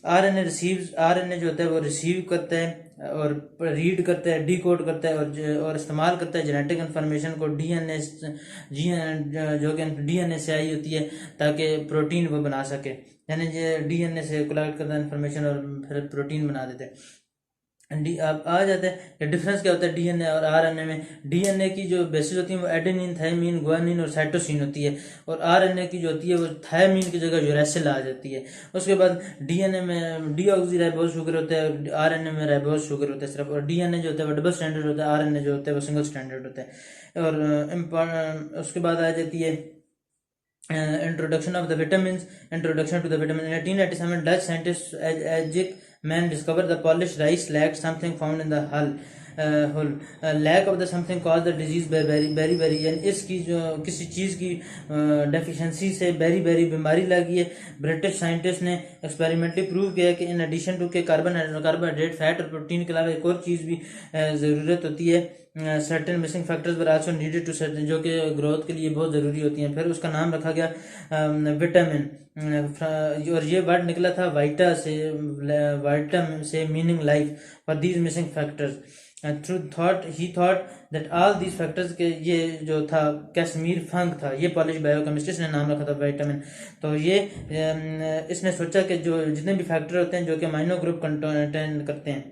आरएनए जो होता है वो रिसीव करता है और रीड करता है, डीकोड करता है और इस्तेमाल करता है जेनेटिक इन्फॉर्मेशन को डीएनए जो कि डीएनए से आई होती है ताकि प्रोटीन वो बना सके, यानी डीएनए से कलेक्ट करता है इन्फॉर्मेशन और फिर प्रोटीन बना देते हैं। अब आ जाता है कि डिफरेंस क्या होता है डीएनए और आरएनए में। डीएनए की जो बेसिस होती है वो एडेनिन, थायमीन, गुआनिन और साइटोसिन होती है, और आरएनए की जो होती है वो थायमीन की जगह यूरेसिल आ जाती है। उसके बाद डीएनए में डीऑक्सी राइबोज शुगर होता है, आरएनए में राइबोज शुगर होता है सिर्फ, और डीएनए जो होता है वो डबल स्टैंडर्ड होता है, आरएनए जो होता है वो सिंगल स्टैंडर्ड होता है। और उसके बाद आ जाती है introduction of the vitamins. Introduction to the vitamin. In 1887, Dutch scientist Ajik Man discovered the polished rice lacked something found in the hull. Lack of the something caused the disease beriberi, यानी इसकी जो किसी चीज़ की deficiency से berry बीमारी लगी है। British scientist ने एक्सपेरिमेंटली प्रूव किया कि इन एडिशन टू के कार्बोहाइड्रेट, फैट और प्रोटीन के अलावा एक और चीज़ भी ज़रूरत होती है, certain missing factors were also needed to certain, जो कि ग्रोथ के लिए बहुत ज़रूरी होती हैं। फिर उसका नाम रखा गया विटामिन, और ये वर्ड निकला था वाइटा से meaning life for these missing factors. Through thought he thought that all these factors के ये जो था कैश्मीर फंग था, ये पॉलिश बायोकेमिस्ट्रिस्ट ने नाम रखा था विटामिन। तो ये इसने सोचा कि जो जितने भी फैक्टर होते हैं जो कि अमाइनो ग्रुप कंटेन करते हैं,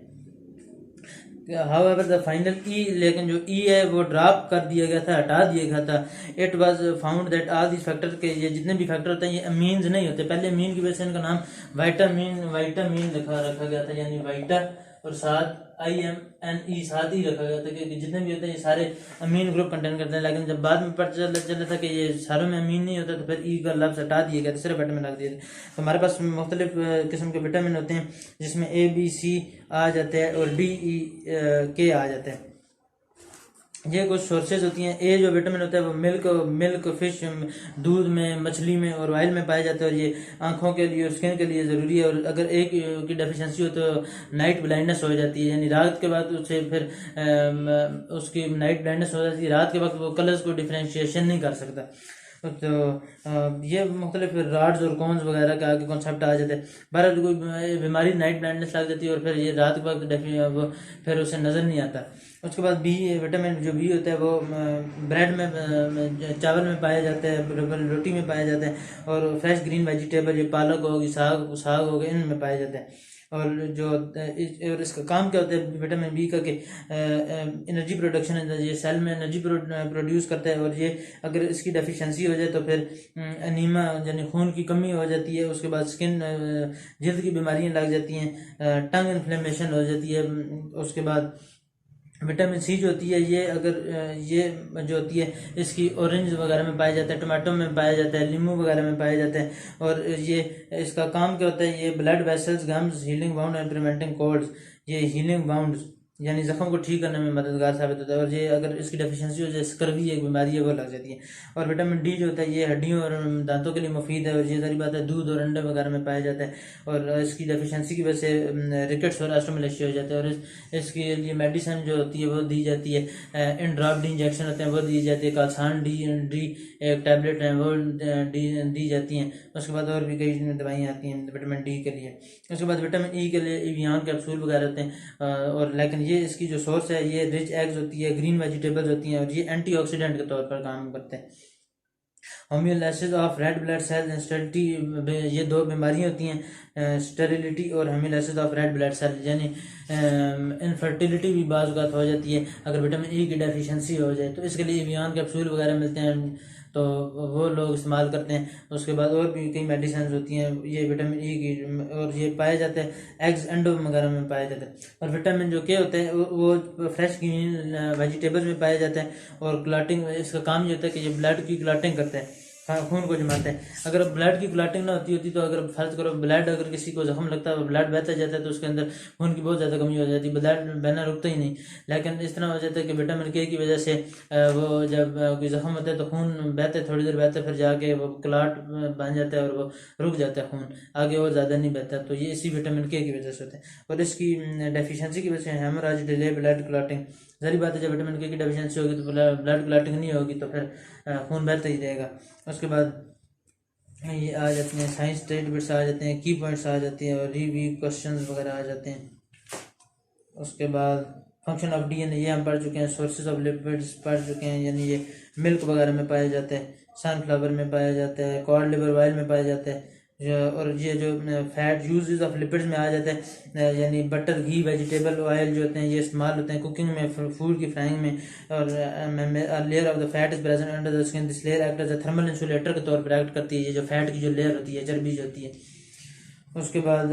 हाउएवर द फाइनल ई, लेकिन जो ई है वो ड्रॉप कर दिया गया था, हटा दिया गया था। It was found that all these factor के ये जितने भी फैक्टर होते हैं ये अमीन्स नहीं होते। पहले अमीन की वजह से इनका नाम वाइटामिन रखा गया था, यानी वाइटा और साथ IMNE साथ ही रखा गया था, क्योंकि जितने भी होते हैं ये सारे अमीन ग्रुप कंटेन करते हैं। लेकिन जब बाद में पता चला था कि ये सारों में अमीन नहीं होता, तो फिर ई का लफ्ज़ हटा दिया गया, सिर्फ विटामिन रख दिए थे। तो हमारे पास मुख्तलिफ किस्म के विटामिन होते हैं, जिसमें ABC आ जाते हैं और DE K आ जाते हैं। ये कुछ सोर्सेज होती हैं। ए जो विटामिन होता है वो मिल्क, फिश, दूध में, मछली में और ऑयल में पाया जाता है, और ये आंखों के लिए और स्किन के लिए ज़रूरी है। और अगर एक की डेफिशिएंसी हो तो नाइट ब्लाइंडनेस हो जाती है, यानी रात के बाद उसे फिर उसकी नाइट ब्लाइंडनेस हो जाती है, रात के वक्त वो कलर्स को डिफ्रेंशिएशन नहीं कर सकता। तो ये मुख्तलिफ राड्स और कॉन्स वगैरह का आगे कॉन्सेप्ट आ जाते हैं। बहरहाल कोई बीमारी नाइट ब्लाइंडनेस लग जाती है और फिर ये रात के वक्त वो फिर उसे नज़र नहीं आता। उसके बाद बी विटामिन जो बी होता है वो ब्रेड में, चावल में पाया जाता है, रोटी में पाया जाता है, और फ्रेश ग्रीन वेजिटेबल, ये पालक होगी, साग होगा, इनमें पाया जाता है। और जो और इसका काम क्या होता है विटामिन बी का, कि एनर्जी प्रोडक्शन, ये सेल में एनर्जी प्रोड्यूस करता है, और ये अगर इसकी डेफिशिएंसी हो जाए तो फिर अनीमा यानी खून की कमी हो जाती है। उसके बाद स्किन जल्द की बीमारियां लग जाती हैं, टंग इन्फ्लेमेशन हो जाती है। उसके बाद विटामिन सी जो होती है ये अगर ये जो होती है इसकी ऑरेंज वगैरह में पाया जाता है, टमाटो में पाया जाता है, नींबू वगैरह में पाया जाता है। और ये इसका काम क्या होता है, ये blood vessels, gums, healing wound and preventing colds, ये हीलिंग वाउंड्स यानी जख्म को ठीक करने में मददगार साबित होता है। और ये अगर इसकी डेफिशिएंसी हो जाए, स्कर्वी एक बीमारी है वो लग जाती है। और विटामिन डी जो होता है ये हड्डियों और दांतों के लिए मुफीद है, और ये सारी बात है दूध और अंडे वगैरह में पाया जाता है। और इसकी डेफिशिएंसी की वजह से रिकेट्स और ऑस्टियोमलेशिया हो जाता है, और इसके लिए मेडिसिन जो होती है वो दी जाती है, इन ड्रॉप डी इंजेक्शन होते हैं वो दी जाती है, कालसान डी एक टैबलेट है वो दी जाती हैं। उसके बाद और भी कई दवाइयाँ आती हैं विटामिन डी के लिए। उसके बाद विटामिन ई के लिए यहाँ कैप्सूल वगैरह होते हैं। और लेकिन ये इसकी जो सोर्स है ये रिच एग्स होती है, ग्रीन वेजिटेबल्स होती हैं, और ये एंटीऑक्सीडेंट के तौर पर काम करते हैं। Haemolysis of red blood cells and sterility, ये दो बीमारियां होती हैं, स्टेरिलिटी और haemolysis of red blood cells, यानी इनफर्टिलिटी भी बाज़ औक़ात हो जाती है अगर विटामिन ई की डेफिशिएंसी हो जाए। तो इसके लिए इवियान कैप्सूल वगैरह मिलते हैं, तो वो लोग इस्तेमाल करते हैं। उसके बाद और भी कई मेडिसिन होती हैं ये विटामिन ई की, और ये पाए जाते हैं एग्स, अंडों वगैरह में पाए जाते हैं। और विटामिन जो के होते हैं वो फ्रेश ग्रीन वेजिटेबल्स में पाए जाते हैं। और क्लॉटिंग, इसका काम ये होता है कि ये ब्लड की क्लॉटिंग करते हैं, खून को जमाते हैं। अगर ब्लड की क्लॉटिंग ना होती तो अगर फर्ज करो ब्लड अगर किसी को जख्म लगता है, ब्लड बहता जाता है, तो उसके अंदर खून की बहुत ज़्यादा कमी हो जाती है, ब्लड बहना रुकता ही नहीं। लेकिन इस तरह हो जाता है कि विटामिन के की वजह से वो जब कोई जख्म होता है तो खून बहता है, थोड़ी देर बहता है, फिर जाके वो क्लॉट बन जाता है और वो रुक जाता है, खून आगे और ज़्यादा नहीं बहता। तो ये इसी विटामिन के की वजह से होता है। और इसकी डेफिशिएंसी की वजह से हेमोरेज, डिले ब्लड क्लॉटिंग, जरी बात है जब विटामिन के की डेफिशिएंसी होगी तो ब्लड क्लॉटिंग नहीं होगी, तो फिर खून बहता ही रहेगा। उसके बाद ये आ जाते हैं साइंस स्टेटमेंट्स आ जाते हैं, की पॉइंट्स आ जाते हैं, और रिव्यू क्वेश्चंस वगैरह आ जाते हैं। उसके बाद फंक्शन ऑफ डीएनए ये हम पढ़ चुके हैं, सोर्सेज ऑफ लिपिड्स पढ़ चुके हैं, यानी ये मिल्क वगैरह में पाया जाता है, सनफ्लावर में पाया जाता है, कॉड लिवर ऑयल में पाया जाता है, और ये जो फैट यूज ऑफ लिपिड्स में आ जाता है, यानी बटर, घी, वेजिटेबल ऑयल जो होते हैं ये इस्तेमाल होते हैं कुकिंग में, फूड की फ्राइंग में। और layer of the fat is present under the skin, this layer act as a thermal insulator के तौर पर एक्ट करती है। ये जो फैट की जो लेयर होती है, चर्बी जो होती है। उसके बाद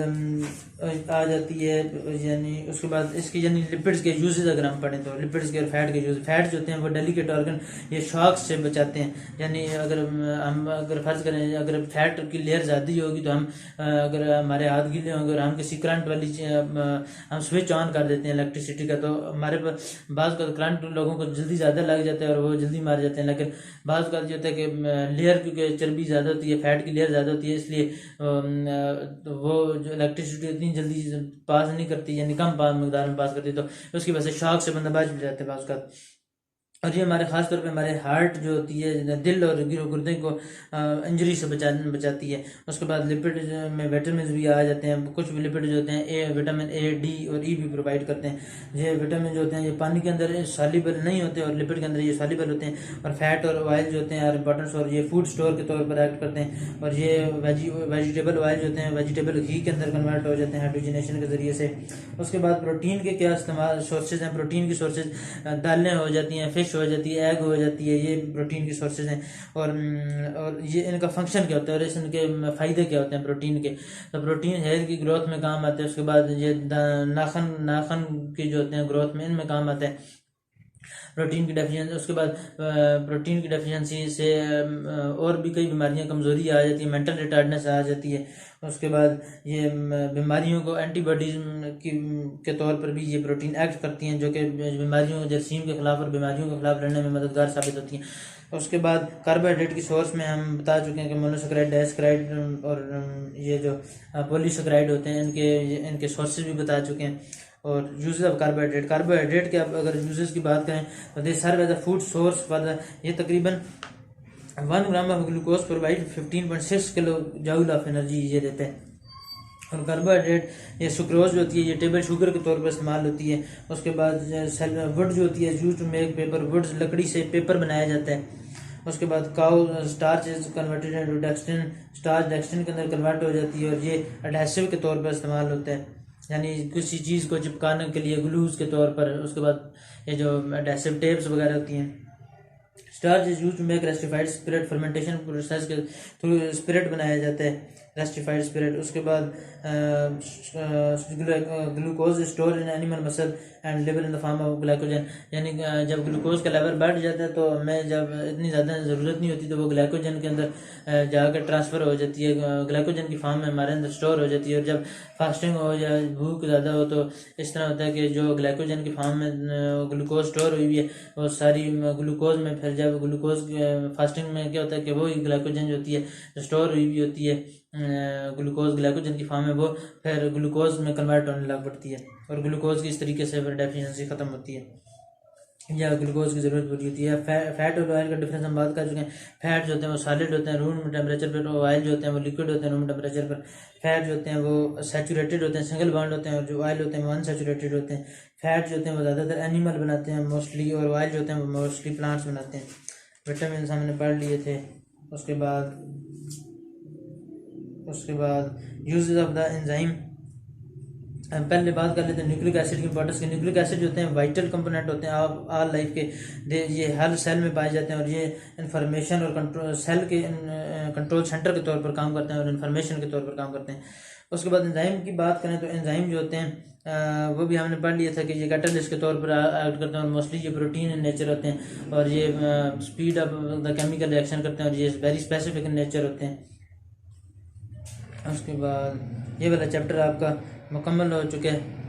आ जाती है, यानी उसके बाद इसकी यानी लिपिड्स के यूजेस अगर हम पढ़ें तो लिपिड्स के और फैट के यूज, फैट जो होते हैं वो डेलिकेट ऑर्गन, ये शॉक्स से बचाते हैं। यानी हम अगर फर्ज करें अगर फैट की लेयर ज़्यादा होगी तो हम अगर हमारे हाथ गीले होंगे और हम किसी करंट वाली हम स्विच ऑन कर देते हैं इलेक्ट्रिसिटी का, तो हमारे बाज़ का करंट लोगों को जल्दी ज़्यादा लग जाता है और वो जल्दी मार जाते हैं। लेकिन बाज़ का जो होता है कि लेयर, क्योंकि चर्बी ज़्यादा होती है, फैट की लेयर ज़्यादा होती है, इसलिए वो जो इलेक्ट्रिसिटी इतनी जल्दी पास नहीं करती, यानी कम मकदार में पास करती, तो उसकी वजह से शॉक से बंदा बच भी जाता है पास का। और ये हमारे ख़ास तौर पे हमारे हार्ट जो होती है, दिल और गुर्दे को इंजरी से बचाती है। उसके बाद लिपिड में विटामिन भी आ जाते हैं। कुछ लिपिड जो होते हैं विटामिन ए, डी और ई भी प्रोवाइड करते हैं। ये विटामिन जो होते हैं ये पानी के अंदर सॉल्युबल नहीं होते और लिपिड के अंदर ये सॉल्युबल होते हैं। और फैट और ऑयल जो होते हैं इंपॉर्टेंट, और ये फूड स्टोर के तौर पर एक्ट करते हैं। और ये वेजिटेबल ऑयल जो होते हैं वेजिटेबल घी के अंदर कन्वर्ट हो जाते हैं हाइड्रोजनेशन के ज़रिए से। उसके बाद प्रोटीन के क्या इस्तेमाल सोर्सेज हैं, प्रोटीन की सोर्सेज दालें हो जाती हैं, फिश हो जाती है, एग हो जाती है, ये प्रोटीन की सोर्सेज हैं। और ये इनका फंक्शन क्या होता है और इनके फ़ायदे क्या होते हैं प्रोटीन के। तो प्रोटीन हेयर की ग्रोथ में काम आते हैं। उसके बाद ये नाखन की जो होते हैं ग्रोथ में, इनमें काम आते हैं प्रोटीन की डेफिशिएंसी। उसके बाद प्रोटीन की डेफिशिएंसी से और भी कई बीमारियां, कमज़ोरी आ जाती है, मेंटल रिटार्डनेस आ जाती है। उसके बाद ये बीमारियों को एंटीबॉडीज के तौर पर भी ये प्रोटीन एक्ट करती हैं, जो कि बीमारियों, जरासीम के खिलाफ और बीमारियों के खिलाफ लड़ने में मददगार साबित होती हैं। उसके बाद कार्बोहाइड्रेट की सोर्स में हम बता चुके हैं कि मोनोसेक्राइड, डाइसेक्राइड और ये जो पॉलीसेक्राइड होते हैं, इनके सोर्सेज भी बता चुके हैं। और यूजेस ऑफ कार्बोहाइड्रेट के अगर यूजेस की बात करें तो they serve as a food source for ये तकरीबन 1 gram of glucose provide 15.6 kilo joule of energy ये देते हैं। और कार्बोहाइड्रेट ये सुक्रोज जो होती है ये टेबल शुगर के तौर पर इस्तेमाल होती है। उसके बाद वुड जो होती है used to make paper, wood लकड़ी से पेपर बनाया जाता है। उसके बाद cow starch is converted into dextrin, starch dextrin के अंदर कन्वर्ट हो जाती है और ये एडहेसिव के तौर पर इस्तेमाल होता है, यानी किसी चीज़ को चिपकाने के लिए ग्लूज के तौर पर। उसके बाद ये जो एडहेसिव टेप्स वगैरह होती हैं। Starch is used to make rectified spirit, fermentation process के थ्रू स्पिरिट बनाया जाता है, रेस्टिफाइड स्पिरिट। उसके बाद glucose store in animal muscle and liver in the form of glycogen, यानी जब ग्लूकोज का लेवल बढ़ जाता है तो हमें जब इतनी ज़्यादा ज़रूरत नहीं होती तो वो ग्लाइकोजन के अंदर जाकर ट्रांसफ़र हो जाती है, ग्लाइकोजन की फॉर्म में हमारे अंदर स्टोर हो जाती है। और जब फास्टिंग हो या भूख ज़्यादा हो तो इस तरह होता है कि जो ग्लाइकोजन की फॉर्म में ग्लूकोज स्टोर हुई है वो सारी ग्लूकोज में, फिर जब ग्लूकोज फास्टिंग में क्या होता है कि वही ग्लाइकोजन जो होती है जो स्टोर हुई भी होती है ग्लूकोज ग्लाइकोजन की फॉर्म में, वो फिर ग्लूकोज में कन्वर्ट होने लग पड़ती है और ग्लूकोज की इस तरीके से फिर डेफिशिएंसी ख़त्म होती है या ग्लूकोज की ज़रूरत पूरी होती है। फैट और ऑयल का डिफरेंस हम बात कर चुके हैं। फैट जो होते हैं वो सॉलिड होते हैं रूम टेम्परेचर पर, और ऑयल जो होते हैं वो लिक्विड होते हैं रूम टेम्परेचर पर। फैट जो होते हैं वो सैचुरेटेड होते हैं, सिंगल बॉन्ड होते हैं, और जो ऑयल होते हैं वो अनसैचुरेटेड होते हैं। फैट जो होते हैं वो ज़्यादातर एनिमल बनाते हैं मोस्टली, और ऑयल जो होते हैं वो मोस्टली प्लांट्स बनाते हैं। विटामिन हमने पढ़ लिए थे। उसके बाद यूजेस ऑफ द एंजाइम, पहले बात कर लेते हैं न्यूक्लिक एसिड की इंपॉर्टेंस की। न्यूक्लिक एसिड जो होते हैं वाइटल कंपोनेंट होते हैं ऑल लाइफ के, ये हर सेल में पाए जाते हैं और ये इंफॉर्मेशन और कंट्रोल, सेल के कंट्रोल सेंटर के तौर पर काम करते हैं और इंफॉर्मेशन के तौर पर काम करते हैं। उसके बाद एंजाइम की बात करें तो एंजाइम जो होते हैं वो भी हमने पढ़ लिया था कि ये कैटलिस्ट के तौर पर एक्ट करते हैं और मोस्टली ये प्रोटीन इन नेचर होते हैं और ये speed of the chemical reaction करते हैं और ये वेरी स्पेसिफिक इन नेचर होते हैं। उसके बाद ये वाला चैप्टर आपका मुकम्मल हो चुका है।